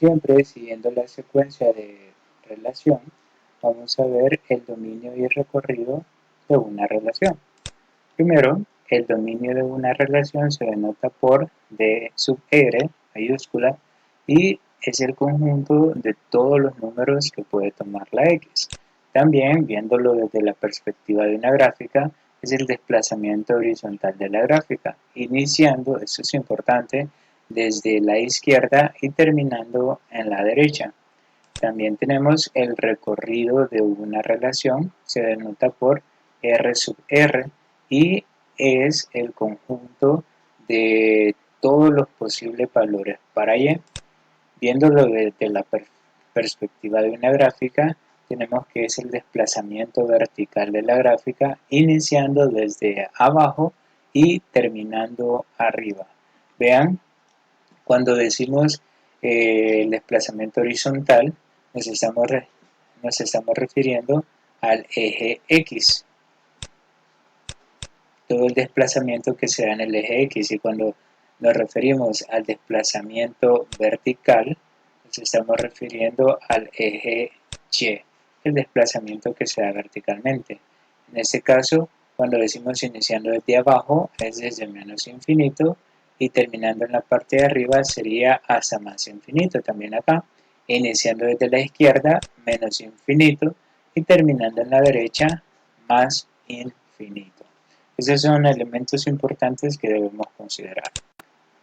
Siempre siguiendo la secuencia de relación, vamos a ver el dominio y el recorrido de una relación. Primero, el dominio de una relación se denota por D sub R mayúscula y es el conjunto de todos los números que puede tomar la X. También, viéndolo desde la perspectiva de una gráfica, es el desplazamiento horizontal de la gráfica, iniciando, eso es importante, desde la izquierda y terminando en la derecha. También tenemos el recorrido de una relación, se denota por R sub R y es el conjunto de todos los posibles valores para Y. Viéndolo desde la perspectiva de una gráfica, tenemos que es el desplazamiento vertical de la gráfica, iniciando desde abajo y terminando arriba. Vean, cuando decimos el desplazamiento horizontal, nos estamos refiriendo al eje X, todo el desplazamiento que se da en el eje X, y cuando nos referimos al desplazamiento vertical, nos estamos refiriendo al eje Y, el desplazamiento que se da verticalmente. En este caso, cuando decimos iniciando desde abajo, es desde menos infinito, y terminando en la parte de arriba sería hasta más infinito, también acá, iniciando desde la izquierda, menos infinito, y terminando en la derecha, más infinito. Esos son elementos importantes que debemos considerar.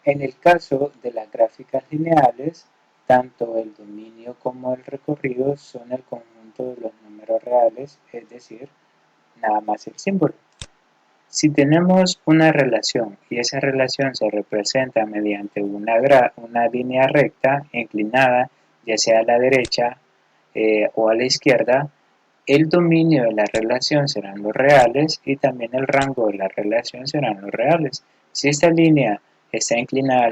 En el caso de las gráficas lineales, tanto el dominio como el recorrido son el conjunto de los números reales, es decir, nada más el símbolo. Si tenemos una relación y esa relación se representa mediante una línea recta inclinada, ya sea a la derecha o a la izquierda, el dominio de la relación serán los reales y también el rango de la relación serán los reales. Si esta línea está inclinada a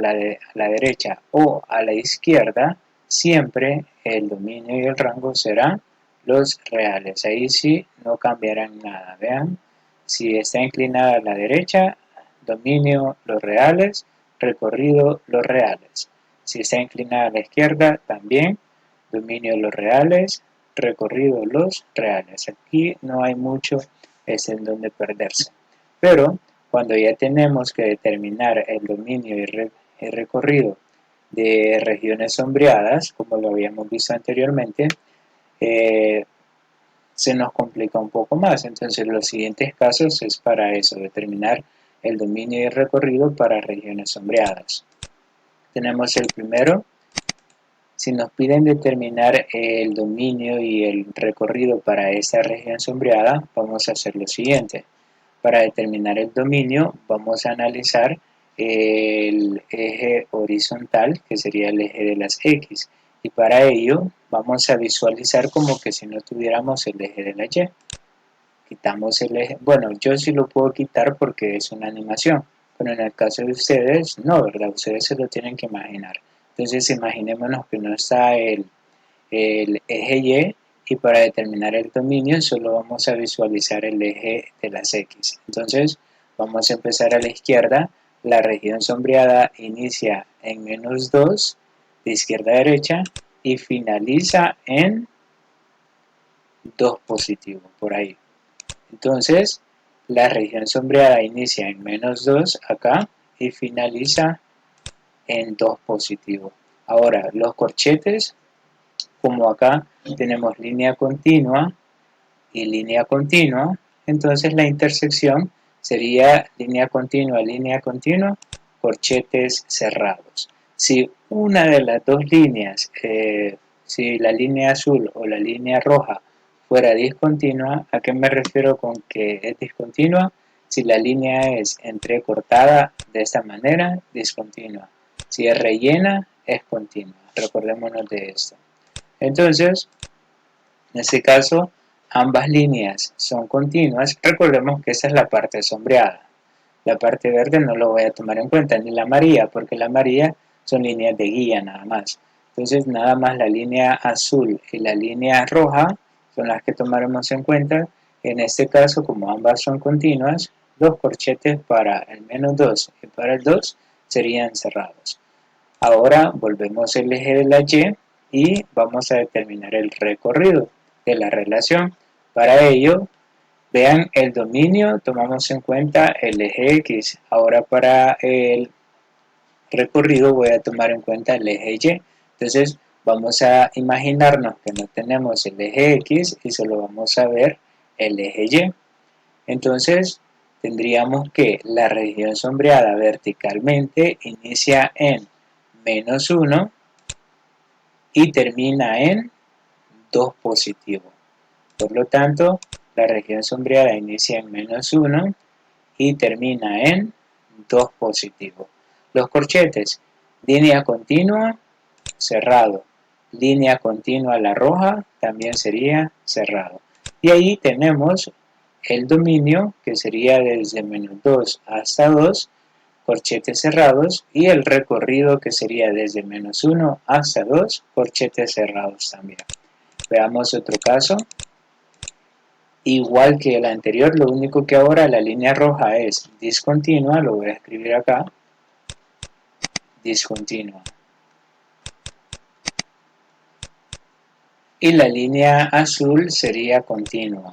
la derecha o a la izquierda, siempre el dominio y el rango serán los reales. Ahí sí no cambiarán nada. Vean, si está inclinada a la derecha, dominio los reales, recorrido los reales. Si está inclinada a la izquierda, también dominio los reales, recorrido los reales. Aquí no hay mucho en donde perderse. Pero cuando ya tenemos que determinar el dominio y el recorrido de regiones sombreadas, como lo habíamos visto anteriormente, se nos complica un poco más. Entonces los siguientes casos es para eso, determinar el dominio y el recorrido para regiones sombreadas. Tenemos el primero. Si nos piden determinar el dominio y el recorrido para esta región sombreada, vamos a hacer lo siguiente. Para determinar el dominio, vamos a analizar el eje horizontal, que sería el eje de las X. Y para ello, vamos a visualizar como que si no tuviéramos el eje de la Y. Quitamos el eje, bueno, yo sí lo puedo quitar porque es una animación, pero en el caso de ustedes, no, ¿verdad? Ustedes se lo tienen que imaginar. Entonces imaginémonos que no está el eje y para determinar el dominio solo vamos a visualizar el eje de las X. Entonces vamos a empezar a la izquierda, la región sombreada inicia en -2 de izquierda a derecha y finaliza en 2 positivo, por ahí. Entonces la región sombreada inicia en -2 acá y finaliza en 2 positivo. Ahora los corchetes, como acá tenemos línea continua y línea continua, entonces la intersección sería línea continua, corchetes cerrados. Si una de las dos líneas, si la línea azul o la línea roja fuera discontinua, ¿a qué me refiero con que es discontinua? Si la línea es entrecortada de esta manera, discontinua. Si es rellena, es continua. Recordémonos de esto. Entonces, en este caso, ambas líneas son continuas. Recordemos que esa es la parte sombreada. La parte verde no lo voy a tomar en cuenta, ni la amarilla, porque la amarilla son líneas de guía nada más. Entonces, nada más la línea azul y la línea roja son las que tomaremos en cuenta. En este caso, como ambas son continuas, los corchetes para el -2 y para el 2 serían cerrados. Ahora volvemos el eje de la Y y vamos a determinar el recorrido de la relación. Para ello, vean el dominio, tomamos en cuenta el eje X. Ahora para el recorrido voy a tomar en cuenta el eje Y. Entonces vamos a imaginarnos que no tenemos el eje X y solo vamos a ver el eje Y. Entonces tendríamos que la región sombreada verticalmente inicia en -1 y termina en 2 positivo. Por lo tanto, la región sombreada inicia en -1 y termina en 2 positivo. Los corchetes, línea continua, cerrado. Línea continua la roja también sería cerrado. Y ahí tenemos el dominio, que sería desde -2 hasta 2, corchetes cerrados, y el recorrido, que sería desde -1 hasta 2, corchetes cerrados también. Veamos otro caso. Igual que el anterior, lo único que ahora la línea roja es discontinua, lo voy a escribir acá, discontinua. Y la línea azul sería continua.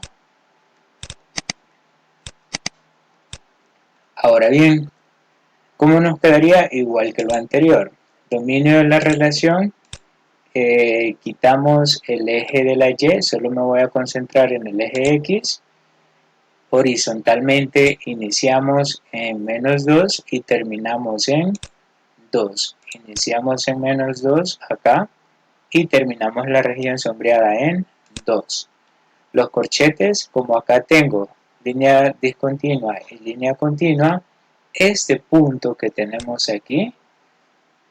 Ahora bien, ¿cómo nos quedaría? Igual que lo anterior. Dominio de la relación, quitamos el eje de la Y, solo me voy a concentrar en el eje X. Horizontalmente iniciamos en -2 y terminamos en 2. Iniciamos en -2 acá y terminamos la región sombreada en 2. Los corchetes, como acá tengo línea discontinua y línea continua, este punto que tenemos aquí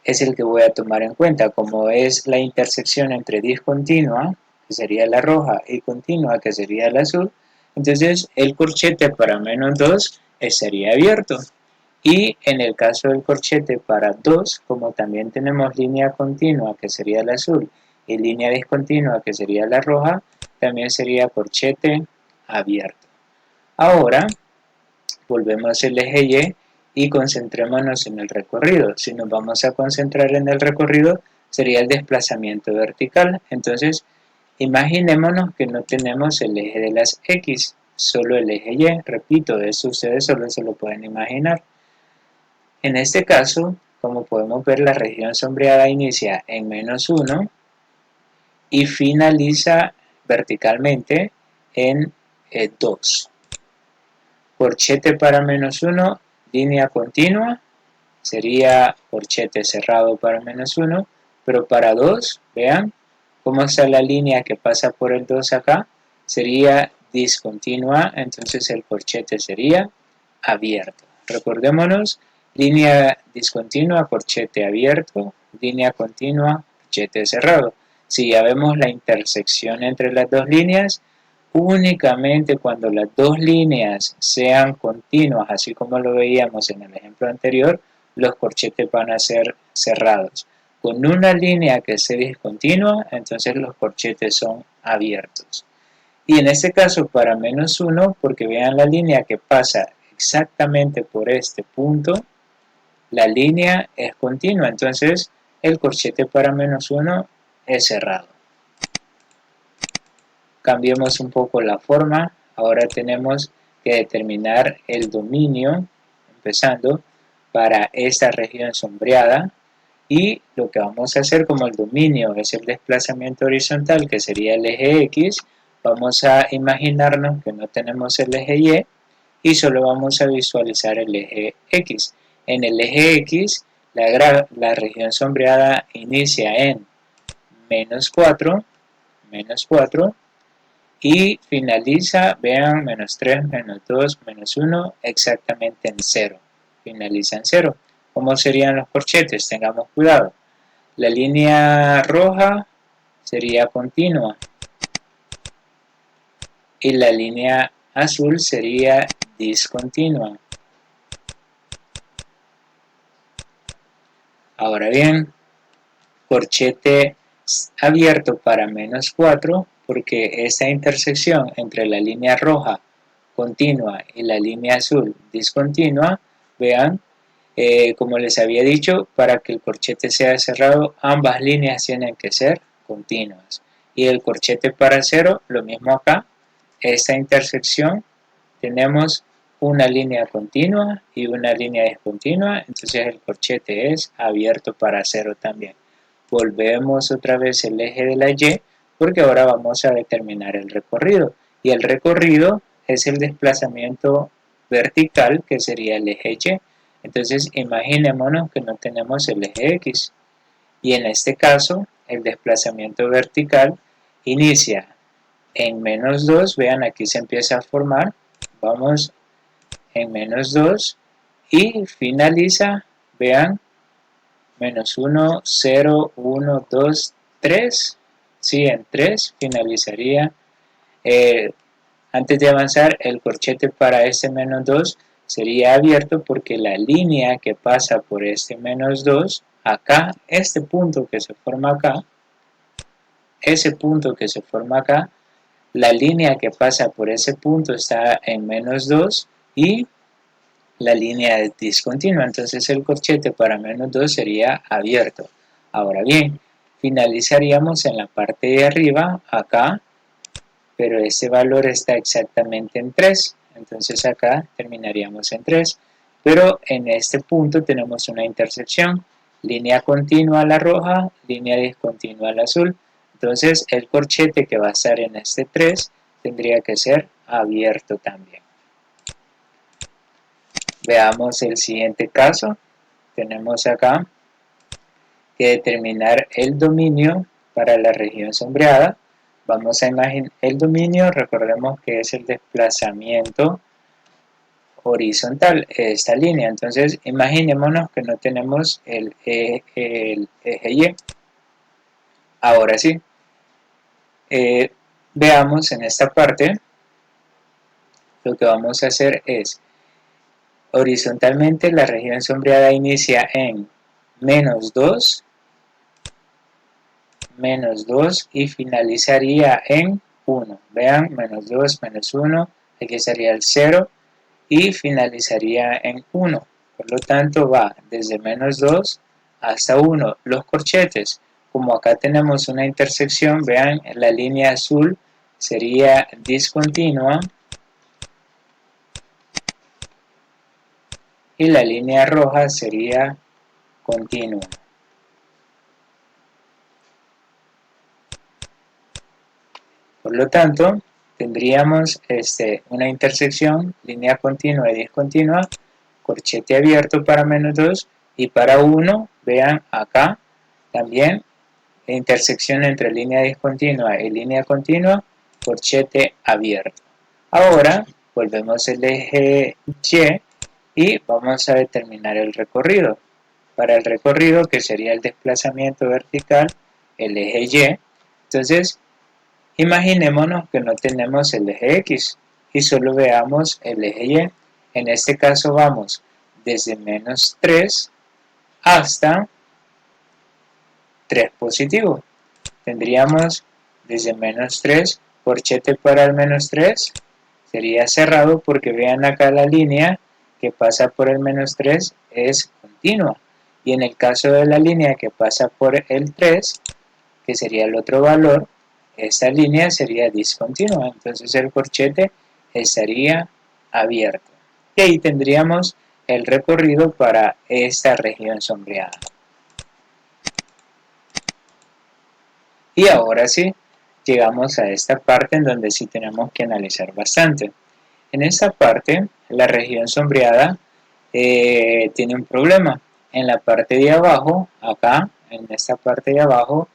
es el que voy a tomar en cuenta, como es la intersección entre discontinua, que sería la roja, y continua, que sería la azul. Entonces el corchete para -2 estaría abierto. Y en el caso del corchete para 2, como también tenemos línea continua, que sería la azul, y línea discontinua, que sería la roja, también sería corchete abierto. Ahora volvemos el eje Y y concentrémonos en el recorrido. Si nos vamos a concentrar en el recorrido, sería el desplazamiento vertical. Entonces, imaginémonos que no tenemos el eje de las X, solo el eje Y. Repito, eso ustedes solo se lo pueden imaginar. En este caso, como podemos ver, la región sombreada inicia en -1 y finaliza verticalmente en 2. Corchete para -1, línea continua, sería corchete cerrado para -1, pero para 2, vean cómo está la línea que pasa por el 2 acá, sería discontinua, entonces el corchete sería abierto. Recordémonos, línea discontinua, corchete abierto, línea continua, corchete cerrado. Si ya vemos la intersección entre las dos líneas, únicamente cuando las dos líneas sean continuas, así como lo veíamos en el ejemplo anterior, los corchetes van a ser cerrados. Con una línea que sea discontinua, entonces los corchetes son abiertos. Y en este caso para -1, porque vean la línea que pasa exactamente por este punto, la línea es continua, entonces el corchete para -1 es cerrado. Cambiemos un poco la forma, ahora tenemos que determinar el dominio, empezando para esta región sombreada, y lo que vamos a hacer, como el dominio es el desplazamiento horizontal, que sería el eje X, vamos a imaginarnos que no tenemos el eje Y y solo vamos a visualizar el eje X. En el eje X, la región sombreada inicia en -4, y finaliza, vean, -3, -2, -1, exactamente en 0. Finaliza en 0. ¿Cómo serían los corchetes? Tengamos cuidado. La línea roja sería continua y la línea azul sería discontinua. Ahora bien, corchete abierto para -4, porque esta intersección entre la línea roja continua y la línea azul discontinua, vean, Como les había dicho, para que el corchete sea cerrado, ambas líneas tienen que ser continuas. Y el corchete para cero, lo mismo acá, esta intersección tenemos una línea continua y una línea discontinua, entonces el corchete es abierto para cero también. Volvemos otra vez el eje de la Y, porque ahora vamos a determinar el recorrido. Y el recorrido es el desplazamiento vertical, que sería el eje Y. Entonces imaginémonos que no tenemos el eje X. Y en este caso, el desplazamiento vertical inicia en -2, vean aquí se empieza a formar, vamos en -2 y finaliza, vean, -1, 0, 1, 2, 3, sí, en 3 finalizaría. Antes de avanzar, el corchete para este -2 sería abierto porque la línea que pasa por este -2, acá, este punto que se forma acá, ese punto que se forma acá, la línea que pasa por ese punto está en -2 y la línea es discontinua, entonces el corchete para -2 sería abierto. Ahora bien, finalizaríamos en la parte de arriba, acá, pero este valor está exactamente en 3, entonces acá terminaríamos en 3, pero en este punto tenemos una intersección, línea continua a la roja, línea discontinua al azul, entonces el corchete que va a estar en este 3 tendría que ser abierto también. Veamos el siguiente caso, tenemos acá que determinar el dominio para la región sombreada. Vamos a imaginar el dominio, recordemos que es el desplazamiento horizontal, esta línea. Entonces, imaginémonos que no tenemos el eje Y. Ahora sí, veamos en esta parte, lo que vamos a hacer es, horizontalmente la región sombreada inicia en -2, -2 y finalizaría en 1. Vean, -2, -1, aquí sería el 0 y finalizaría en 1. Por lo tanto va desde -2 hasta 1. Los corchetes, como acá tenemos una intersección, vean, la línea azul sería discontinua y la línea roja sería continua. Por lo tanto, tendríamos una intersección, línea continua y discontinua, corchete abierto para -2 y para 1, vean acá también, intersección entre línea discontinua y línea continua, corchete abierto. Ahora volvemos el eje Y y vamos a determinar el recorrido. Para el recorrido, que sería el desplazamiento vertical, el eje Y, entonces imaginémonos que no tenemos el eje X y solo veamos el eje Y. En este caso vamos desde -3 hasta 3 positivo. Tendríamos desde -3, corchete para el -3, sería cerrado porque vean acá la línea que pasa por el -3 es continua. Y en el caso de la línea que pasa por el 3, que sería el otro valor, esta línea sería discontinua, entonces el corchete estaría abierto. Y ahí tendríamos el recorrido para esta región sombreada. Y ahora sí, llegamos a esta parte en donde sí tenemos que analizar bastante. En esta parte, la región sombreada tiene un problema. En la parte de abajo, acá, en esta parte de abajo,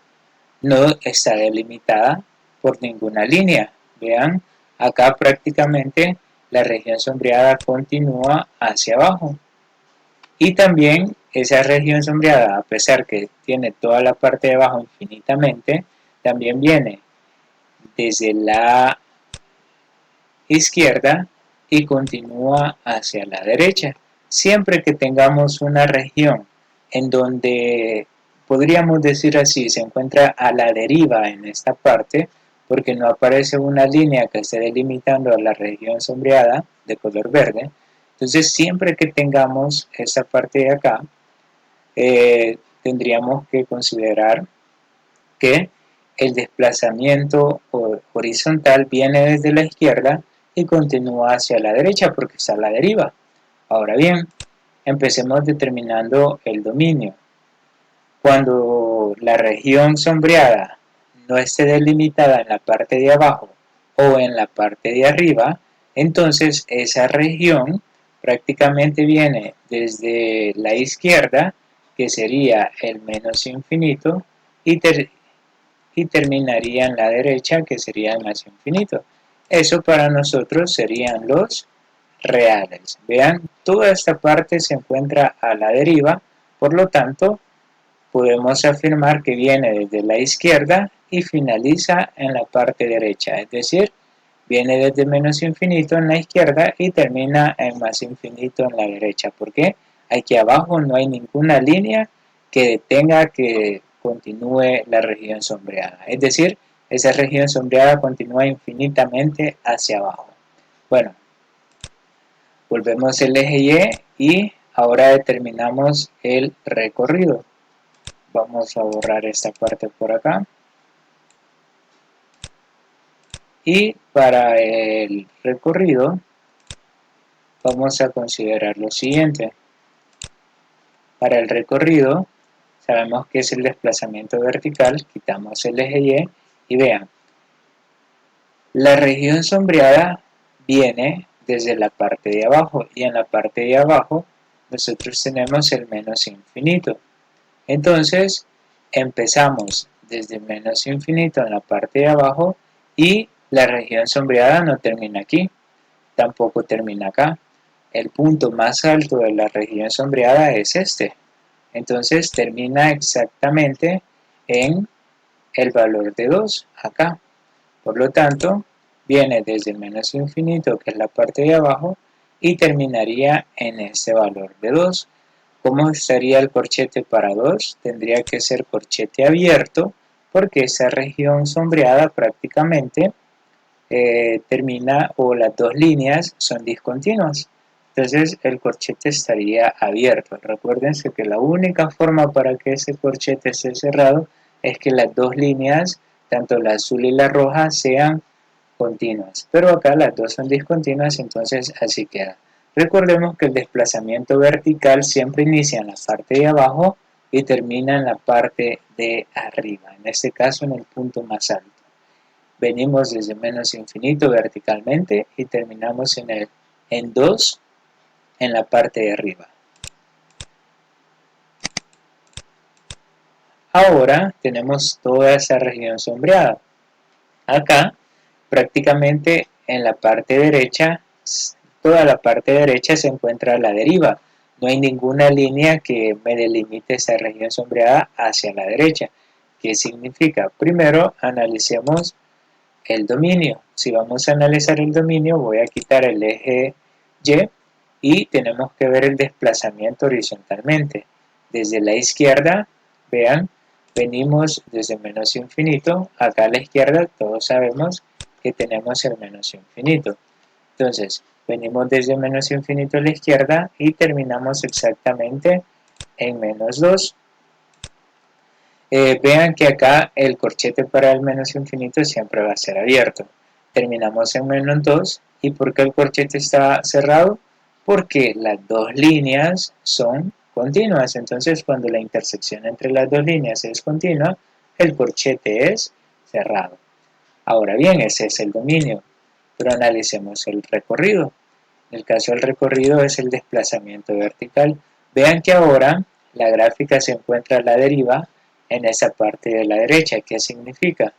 no está delimitada por ninguna línea. Vean, acá prácticamente la región sombreada continúa hacia abajo. Y también esa región sombreada, a pesar que tiene toda la parte de abajo infinitamente, también viene desde la izquierda y continúa hacia la derecha. Siempre que tengamos una región en donde podríamos decir así, se encuentra a la deriva en esta parte, porque no aparece una línea que esté delimitando a la región sombreada de color verde, Entonces siempre que tengamos esta parte de acá, tendríamos que considerar que el desplazamiento horizontal viene desde la izquierda y continúa hacia la derecha porque está a la deriva. Ahora bien, empecemos determinando el dominio. Cuando la región sombreada no esté delimitada en la parte de abajo o en la parte de arriba, entonces esa región prácticamente viene desde la izquierda, que sería el menos infinito, y, terminaría en la derecha, que sería el más infinito. Eso para nosotros serían los reales. Vean, toda esta parte se encuentra a la deriva, por lo tanto, podemos afirmar que viene desde la izquierda y finaliza en la parte derecha, es decir, viene desde menos infinito en la izquierda y termina en más infinito en la derecha. ¿Por qué? Aquí abajo no hay ninguna línea que detenga que continúe la región sombreada, es decir, esa región sombreada continúa infinitamente hacia abajo. Bueno, volvemos el eje Y y ahora determinamos el recorrido. Vamos a borrar esta parte por acá. Y para el recorrido vamos a considerar lo siguiente. Para el recorrido sabemos que es el desplazamiento vertical, quitamos el eje y vean, la región sombreada viene desde la parte de abajo y en la parte de abajo nosotros tenemos el menos infinito. Entonces empezamos desde menos infinito en la parte de abajo y la región sombreada no termina aquí, tampoco termina acá. El punto más alto de la región sombreada es este. Entonces termina exactamente en el valor de 2 acá. Por lo tanto, viene desde menos infinito, que es la parte de abajo, y terminaría en este valor de 2. ¿Cómo estaría el corchete para 2? Tendría que ser corchete abierto, porque esa región sombreada prácticamente termina o las dos líneas son discontinuas. Entonces el corchete estaría abierto. Recuérdense que la única forma para que ese corchete esté cerrado es que las dos líneas, tanto la azul y la roja, sean continuas. Pero acá las dos son discontinuas, entonces así queda. Recordemos que el desplazamiento vertical siempre inicia en la parte de abajo y termina en la parte de arriba, en este caso en el punto más alto. Venimos desde menos infinito verticalmente y terminamos en 2 en la parte de arriba. Ahora tenemos toda esa región sombreada. Acá prácticamente en la parte derecha, toda la parte derecha se encuentra a la deriva. No hay ninguna línea que me delimite esa región sombreada hacia la derecha. ¿Qué significa? Primero analicemos el dominio. Si vamos a analizar el dominio, voy a quitar el eje Y y tenemos que ver el desplazamiento horizontalmente. Desde la izquierda, vean, venimos desde menos infinito, acá a la izquierda todos sabemos que tenemos el menos infinito. Entonces, venimos desde menos infinito a la izquierda y terminamos exactamente en menos 2. Vean que acá el corchete para el menos infinito siempre va a ser abierto. Terminamos en menos 2. ¿Y por qué el corchete está cerrado? Porque las dos líneas son continuas. Entonces, cuando la intersección entre las dos líneas es continua, el corchete es cerrado. Ahora bien, ese es el dominio. Pero analicemos el recorrido. En el caso del recorrido es el desplazamiento vertical. Vean que ahora la gráfica se encuentra a la deriva en esa parte de la derecha. ¿Qué significa?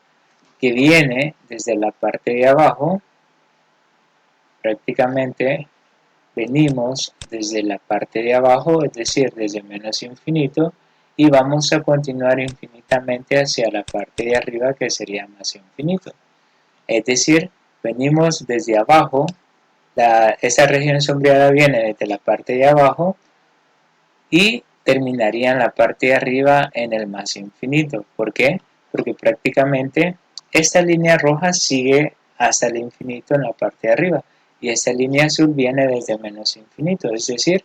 Que viene desde la parte de abajo, prácticamente venimos desde la parte de abajo, es decir, desde menos infinito, y vamos a continuar infinitamente hacia la parte de arriba que sería más infinito. Es decir, venimos desde abajo, esa región sombreada viene desde la parte de abajo y terminaría en la parte de arriba en el más infinito. ¿Por qué? Porque prácticamente esta línea roja sigue hasta el infinito en la parte de arriba. y esta línea azul viene desde menos infinito, es decir,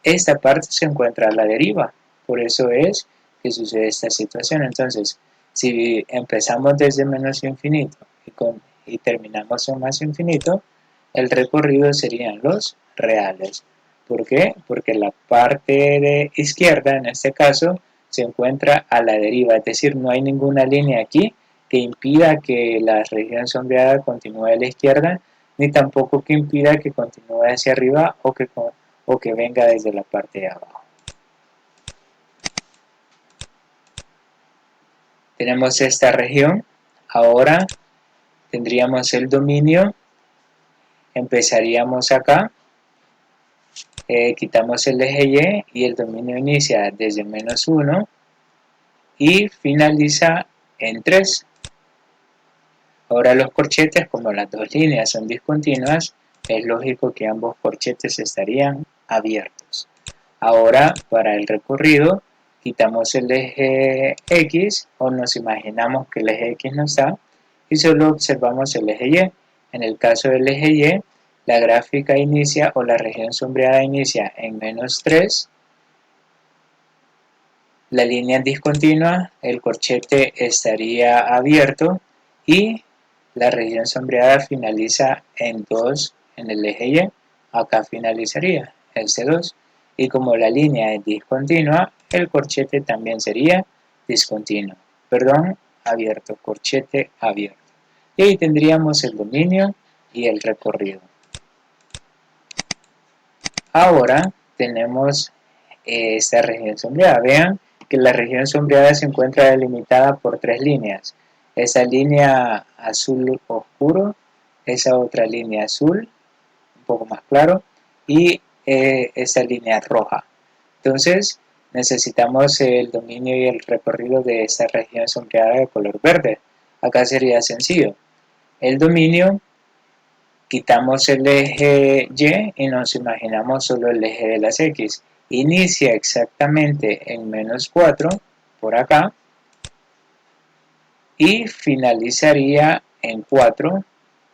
esta parte se encuentra a la deriva, por eso es que sucede esta situación. Entonces, si empezamos desde menos infinito y terminamos en más infinito, el recorrido serían los reales. ¿Por qué? Porque la parte de izquierda, en este caso, se encuentra a la deriva, es decir, no hay ninguna línea aquí que impida que la región sombreada continúe a la izquierda, ni tampoco que impida que continúe hacia arriba o que venga desde la parte de abajo. Tenemos esta región, ahora tendríamos el dominio, empezaríamos acá, quitamos el eje Y el dominio inicia desde menos 1 y finaliza en 3. Ahora los corchetes, como las dos líneas son discontinuas, es lógico que ambos corchetes estarían abiertos. Ahora, para el recorrido, quitamos el eje X o nos imaginamos que el eje X no está y solo observamos el eje Y. En el caso del eje Y, la gráfica inicia o la región sombreada inicia en menos 3, la línea es discontinua, el corchete estaría abierto y la región sombreada finaliza en 2 en el eje Y, acá finalizaría el C2. Y como la línea es discontinua, el corchete también sería discontinuo. Perdón, abierto, corchete abierto. Y ahí tendríamos el dominio y el recorrido. Ahora tenemos esta región sombreada. Vean que la región sombreada se encuentra delimitada por 3 líneas. Esa línea azul oscuro, esa otra línea azul, un poco más claro, y esa línea roja. Entonces, necesitamos el dominio y el recorrido de esta región sombreada de color verde. Acá sería sencillo. El dominio, quitamos el eje Y y nos imaginamos solo el eje de las X. Inicia exactamente en menos 4, por acá, y finalizaría en 4,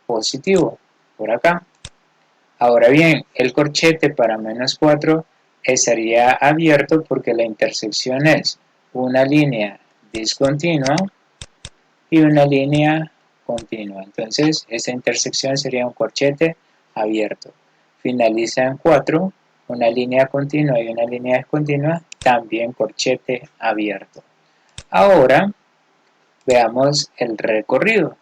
positivo, por acá. Ahora bien, el corchete para menos 4 estaría abierto porque la intersección es una línea discontinua y una línea continua. Entonces, esta intersección sería un corchete abierto. Finaliza en 4, una línea continua y una línea discontinua, también corchete abierto. Ahora, veamos el recorrido.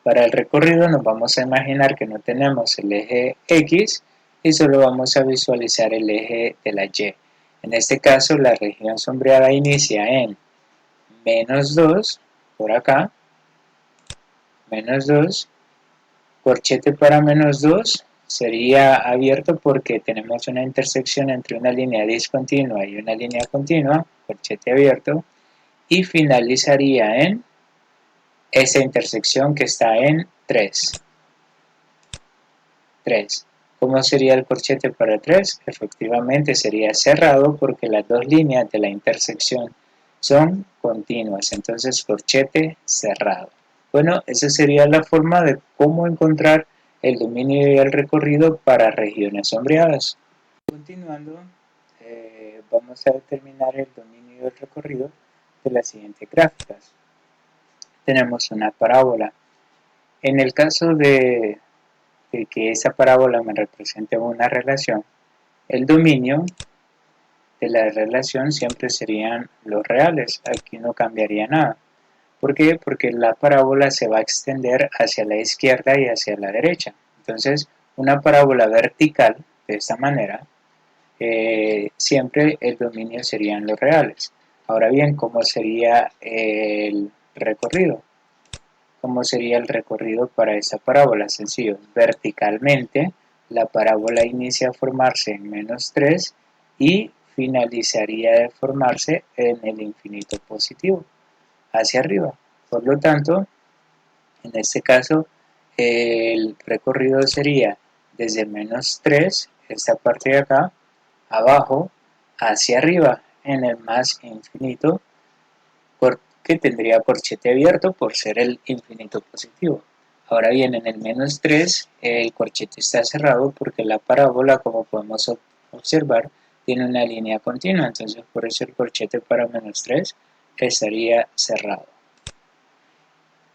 Para el recorrido nos vamos a imaginar que no tenemos el eje X y solo vamos a visualizar el eje de la Y. En este caso, la región sombreada inicia en menos 2, por acá, menos 2, corchete para menos 2 sería abierto porque tenemos una intersección entre una línea discontinua y una línea continua, corchete abierto, y finalizaría en esa intersección que está en 3. 3. ¿Cómo sería el corchete para 3? Efectivamente sería cerrado porque las dos líneas de la intersección son continuas, entonces corchete cerrado. Bueno, esa sería la forma de cómo encontrar el dominio y el recorrido para regiones sombreadas. Continuando, vamos a determinar el dominio y el recorrido de las siguientes gráficas. Tenemos una parábola. En el caso de que esa parábola me represente una relación, el dominio de la relación siempre serían los reales, aquí no cambiaría nada. ¿Por qué? Porque la parábola se va a extender hacia la izquierda y hacia la derecha. Entonces, una parábola vertical, de esta manera, siempre el dominio serían los reales. Ahora bien, ¿cómo sería el recorrido? ¿Cómo sería el recorrido para esta parábola? Sencillo, verticalmente la parábola inicia a formarse en menos 3 y finalizaría de formarse en el infinito positivo, hacia arriba. Por lo tanto, en este caso, el recorrido sería desde menos 3, esta parte de acá, abajo, hacia arriba, en el más infinito, porque tendría corchete abierto por ser el infinito positivo. Ahora bien, en el menos 3 el corchete está cerrado porque la parábola, como podemos observar, tiene una línea continua, entonces por eso el corchete para menos 3 estaría cerrado.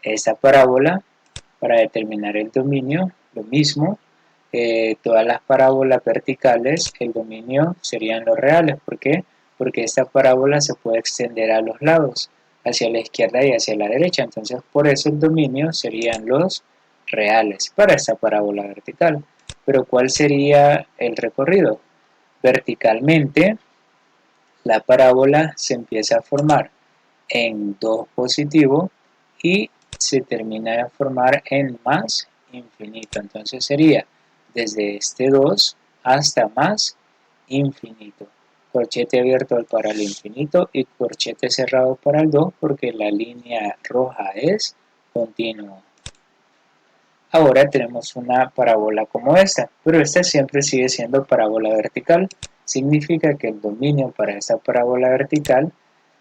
Esta parábola, para determinar el dominio, lo mismo, todas las parábolas verticales, el dominio serían los reales. ¿Por qué? Porque esta parábola se puede extender a los lados, hacia la izquierda y hacia la derecha, entonces por eso el dominio serían los reales para esta parábola vertical. Pero ¿cuál sería el recorrido? Verticalmente, la parábola se empieza a formar en 2 positivo y se termina de formar en más infinito. Entonces sería desde este 2 hasta más infinito. Corchete abierto para el infinito y corchete cerrado para el 2 porque la línea roja es continua. Ahora tenemos una parábola como esta, pero esta siempre sigue siendo parábola vertical. Significa que el dominio para esta parábola vertical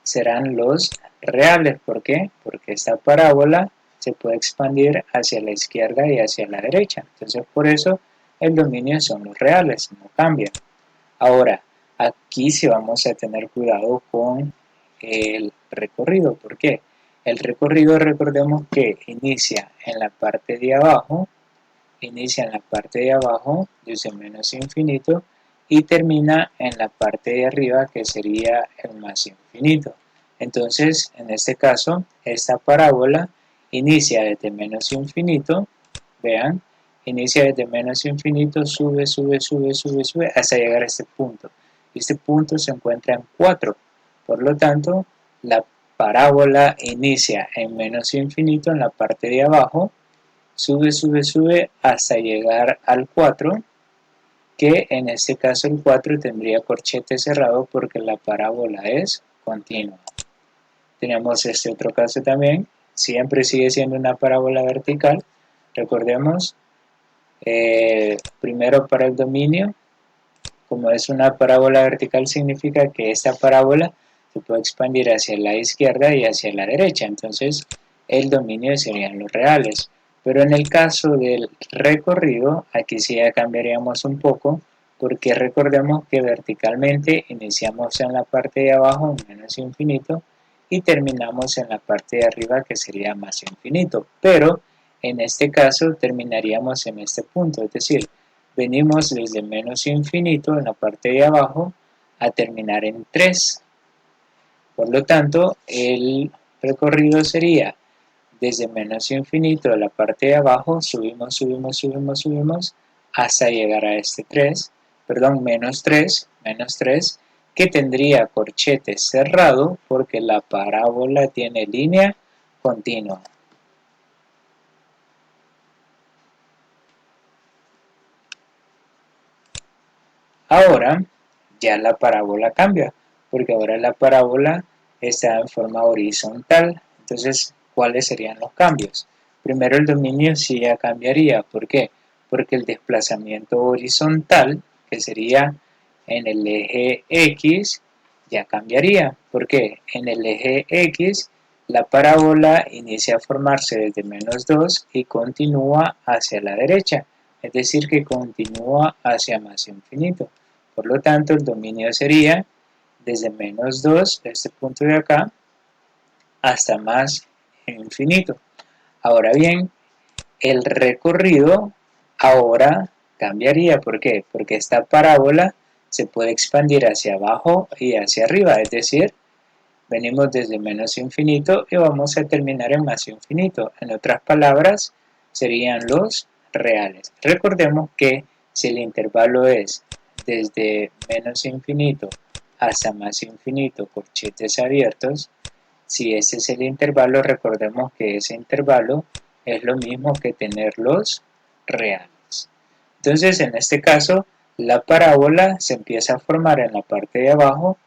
serán los reales. ¿Por qué? Porque esta parábola se puede expandir hacia la izquierda y hacia la derecha. Entonces por eso el dominio son los reales, no cambia. Ahora, aquí sí vamos a tener cuidado con el recorrido. ¿Por qué? El recorrido, recordemos que inicia en la parte de abajo, desde menos infinito, y termina en la parte de arriba, que sería el más infinito. Entonces, en este caso, esta parábola inicia desde menos infinito, vean, inicia desde menos infinito, sube, sube, sube, sube, sube, hasta llegar a este punto. Este punto se encuentra en 4. Por lo tanto, la parábola inicia en menos infinito en la parte de abajo, sube, sube, sube hasta llegar al 4, que en este caso el 4 tendría corchete cerrado porque la parábola es continua. Tenemos este otro caso también, siempre sigue siendo una parábola vertical. Recordemos, primero para el dominio, como es una parábola vertical significa que esta parábola se puede expandir hacia la izquierda y hacia la derecha, entonces el dominio serían los reales. Pero en el caso del recorrido, aquí sí ya cambiaríamos un poco, porque recordemos que verticalmente iniciamos en la parte de abajo, menos infinito, y terminamos en la parte de arriba, que sería más infinito. Pero en este caso terminaríamos en este punto, es decir, venimos desde menos infinito en la parte de abajo a terminar en 3. Por lo tanto, el recorrido sería desde menos infinito de la parte de abajo, subimos, subimos, subimos, subimos, hasta llegar a este 3, perdón, menos 3, que tendría corchete cerrado porque la parábola tiene línea continua. Ahora ya la parábola cambia, porque ahora la parábola está en forma horizontal. Entonces, ¿cuáles serían los cambios? Primero, el dominio sí ya cambiaría. ¿Por qué? Porque el desplazamiento horizontal, que sería en el eje X, ya cambiaría. ¿Por qué? En el eje X, la parábola inicia a formarse desde menos 2 y continúa hacia la derecha, es decir, que continúa hacia más infinito. Por lo tanto, el dominio sería desde menos 2, este punto de acá, hasta más infinito. Ahora bien, el recorrido ahora cambiaría. ¿Por qué? Porque esta parábola se puede expandir hacia abajo y hacia arriba, es decir, venimos desde menos infinito y vamos a terminar en más infinito. En otras palabras, serían los reales. Recordemos que si el intervalo es desde menos infinito hasta más infinito, corchetes abiertos, si ese es el intervalo, recordemos que ese intervalo es lo mismo que tener los reales. Entonces, en este caso, la parábola se empieza a formar en la parte de abajo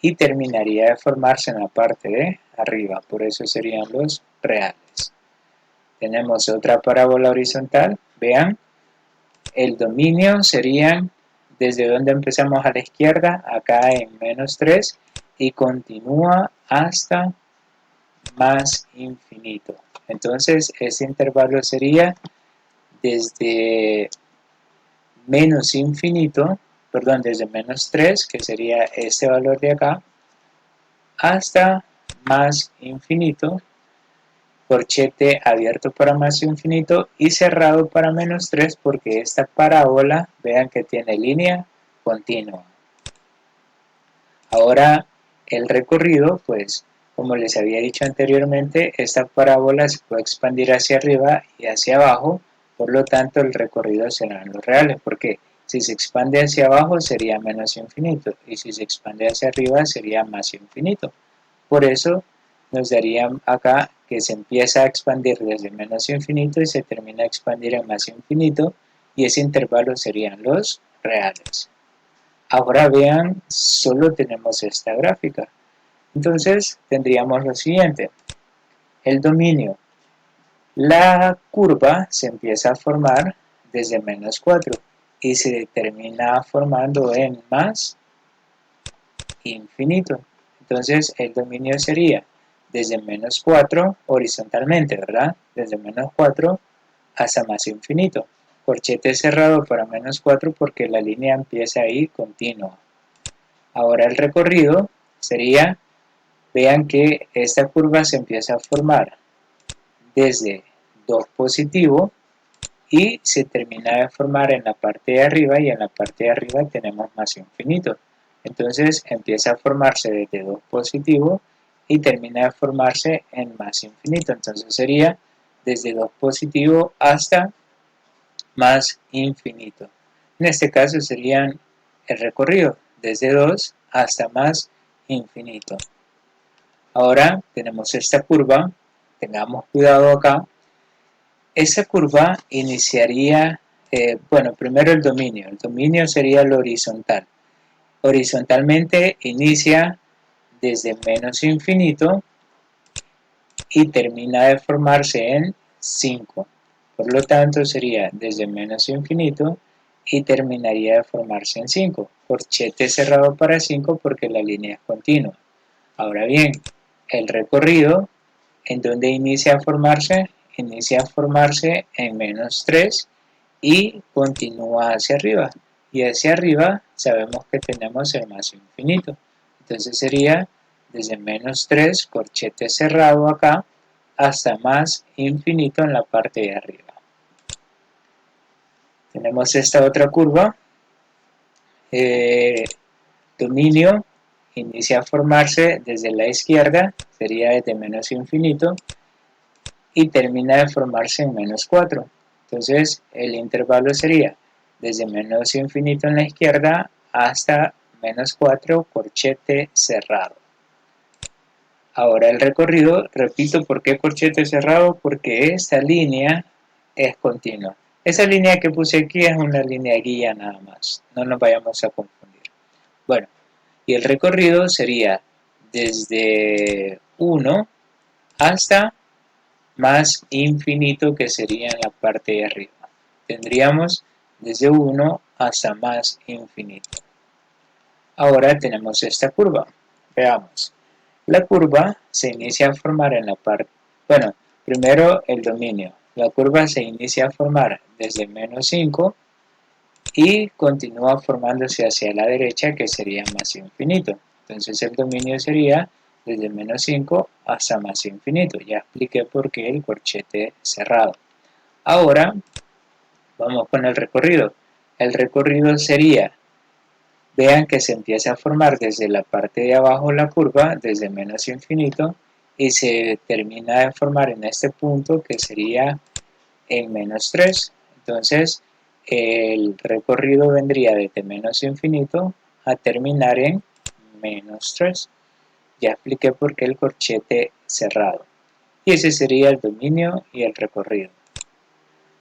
y terminaría de formarse en la parte de arriba, por eso serían los reales. Tenemos otra parábola horizontal, vean, el dominio serían desde donde empezamos a la izquierda, acá en menos 3, y continúa hasta más infinito. Entonces este intervalo sería desde menos infinito, perdón, desde menos 3, que sería este valor de acá, hasta más infinito, corchete abierto para más infinito y cerrado para menos 3, porque esta parábola, vean que tiene línea continua. Ahora el recorrido, pues como les había dicho anteriormente, esta parábola se puede expandir hacia arriba y hacia abajo, por lo tanto el recorrido serán los reales, porque si se expande hacia abajo sería menos infinito y si se expande hacia arriba sería más infinito. Por eso nos daría acá que se empieza a expandir desde menos infinito y se termina a expandir en más infinito, y ese intervalo serían los reales. Ahora vean, solo tenemos esta gráfica. Entonces tendríamos lo siguiente: el dominio. La curva se empieza a formar desde menos 4 y se termina formando en más infinito. Entonces el dominio sería desde menos 4 horizontalmente, ¿verdad? Desde menos 4 hasta más infinito. Corchete cerrado para menos 4 porque la línea empieza ahí continua. Ahora el recorrido sería, vean que esta curva se empieza a formar desde 2 positivo y se termina de formar en la parte de arriba, y en la parte de arriba tenemos más infinito. Entonces empieza a formarse desde 2 positivo y termina de formarse en más infinito. Entonces sería desde 2 positivo hasta más infinito. En este caso serían el recorrido desde 2 hasta más infinito. Ahora tenemos esta curva, tengamos cuidado acá. Esta curva iniciaría, bueno, primero el dominio sería el horizontal. Horizontalmente inicia desde menos infinito y termina de formarse en 5. Por lo tanto sería desde menos infinito y terminaría de formarse en 5. Corchete cerrado para 5 porque la línea es continua. Ahora bien, el recorrido, ¿en dónde inicia a formarse? Inicia a formarse en menos 3 y continúa hacia arriba. Y hacia arriba sabemos que tenemos el más infinito. Entonces sería desde menos 3, corchete cerrado acá, hasta más infinito en la parte de arriba. Tenemos esta otra curva. Dominio inicia a formarse desde la izquierda, sería desde menos infinito, y termina de formarse en menos 4. Entonces el intervalo sería desde menos infinito en la izquierda hasta menos 4, corchete cerrado. Ahora el recorrido, repito, ¿por qué corchete cerrado? Porque esta línea es continua. Esa línea que puse aquí es una línea guía nada más, no nos vayamos a confundir. Bueno, y el recorrido sería desde 1 hasta más infinito, que sería en la parte de arriba. Tendríamos desde 1 hasta más infinito. Ahora tenemos esta curva. Veamos. La curva se inicia a formar en la parte, bueno, primero el dominio. La curva se inicia a formar desde menos 5 y continúa formándose hacia la derecha, que sería más infinito. Entonces el dominio sería desde menos 5 hasta más infinito. Ya expliqué por qué el corchete cerrado. Ahora vamos con el recorrido. El recorrido sería, vean que se empieza a formar desde la parte de abajo la curva, desde menos infinito, y se termina de formar en este punto, que sería en menos 3. Entonces el recorrido vendría desde menos infinito a terminar en menos 3. Ya expliqué por qué el corchete cerrado. Y ese sería el dominio y el recorrido.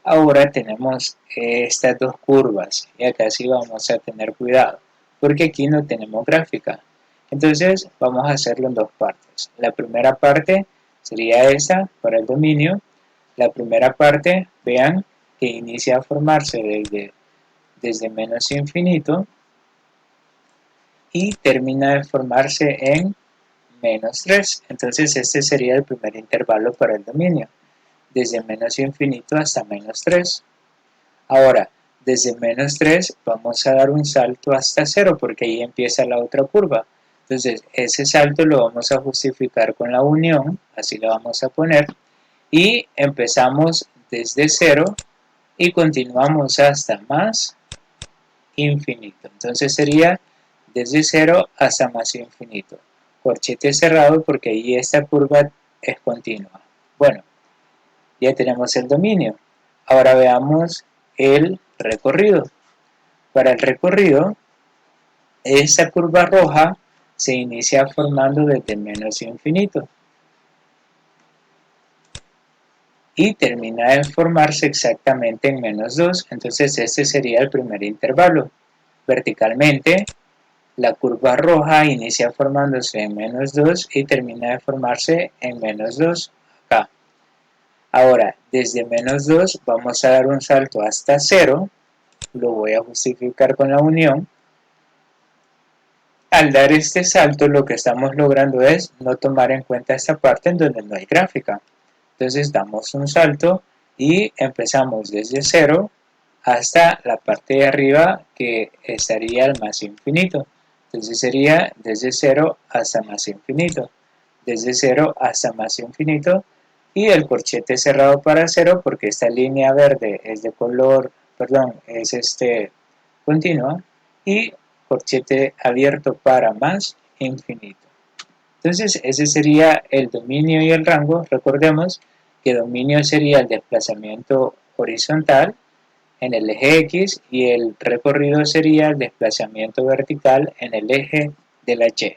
Ahora tenemos estas dos curvas, y acá sí vamos a tener cuidado, porque aquí no tenemos gráfica. Entonces vamos a hacerlo en dos partes. La primera parte sería esta para el dominio. La primera parte, vean que inicia a formarse desde menos infinito y termina de formarse en menos 3. Entonces este sería el primer intervalo para el dominio. desde menos infinito hasta menos 3. Ahora, desde menos 3 vamos a dar un salto hasta 0 porque ahí empieza la otra curva. Entonces, ese salto lo vamos a justificar con la unión, así lo vamos a poner, y empezamos desde 0 y continuamos hasta más infinito. Entonces sería desde 0 hasta más infinito. Corchete cerrado porque ahí esta curva es continua. Bueno, ya tenemos el dominio. Ahora veamos el recorrido. Para el recorrido, esta curva roja se inicia formando desde menos infinito y termina de formarse exactamente en menos 2. Entonces este sería el primer intervalo. Verticalmente, la curva roja inicia formándose en menos 2 y termina de formarse en menos 2 acá. Ahora, desde menos 2 vamos a dar un salto hasta 0, lo voy a justificar con la unión. Al dar este salto lo que estamos logrando es no tomar en cuenta esta parte en donde no hay gráfica. Entonces damos un salto y empezamos desde 0 hasta la parte de arriba que estaría al más infinito. Entonces sería desde 0 hasta más infinito, desde 0 hasta más infinito, y el corchete cerrado para 0 porque esta línea verde es de color, perdón, es continua, y corchete abierto para más infinito. Entonces ese sería el dominio y el rango. Recordemos que dominio sería el desplazamiento horizontal en el eje X y el recorrido sería el desplazamiento vertical en el eje de la Y.